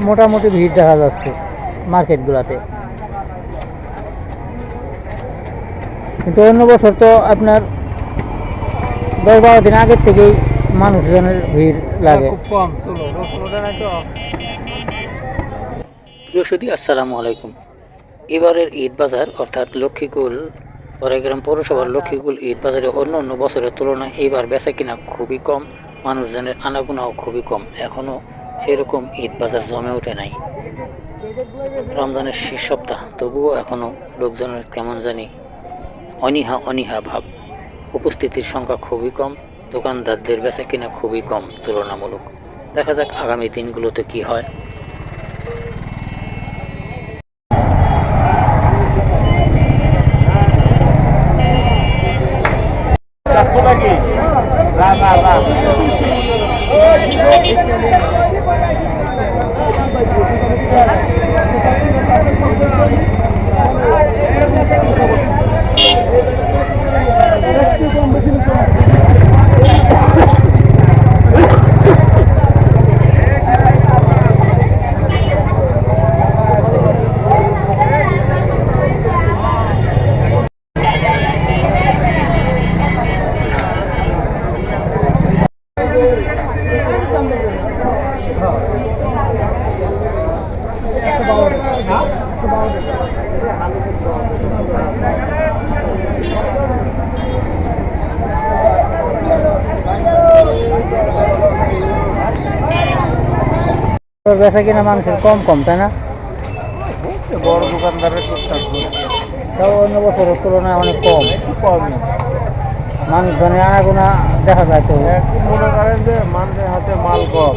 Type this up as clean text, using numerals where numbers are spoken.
মোটামুটি ভিড় দেখা যাচ্ছে মার্কেটগুলোতে, কিন্তু অন্য বছর তো আপনার 10-12 দিন আগের থেকেই মানুষজনের ভিড় লাগে। প্রিয়সুধী, আসসালামু আলাইকুম। এবারের ঈদ বাজার অর্থাৎ লক্ষ্মীকুল বড়াইগ্রাম পৌরসভার লক্ষ্মীকুল ঈদ বাজারে অন্য অন্য বছরের তুলনায় এবার বেচা কিনা খুবই কম, মানুষজনের আনাগোনাও খুবই কম। এখনও সেরকম ঈদ বাজার জমে ওঠে নাই। রমজানের শেষ সপ্তাহ, তবুও এখনও লোকজনের কেমন জানি অনীহা অনীহা ভাব। উপস্থিতির সংখ্যা খুবই কম, দোকানদারদের বেচা কিনা খুবই কম তুলনামূলক। দেখা যাক আগামী দিনগুলোতে কি হয়। বেচা কিনা মানুষের কম কম, তাই না? বড় দোকানদারের তাও অন্য বছরের তুলনায় অনেক কম। কমই মানুষজনের আনাগোনা দেখা যায় তো। মনে করেন যে মানুষের হাতে মাল কম।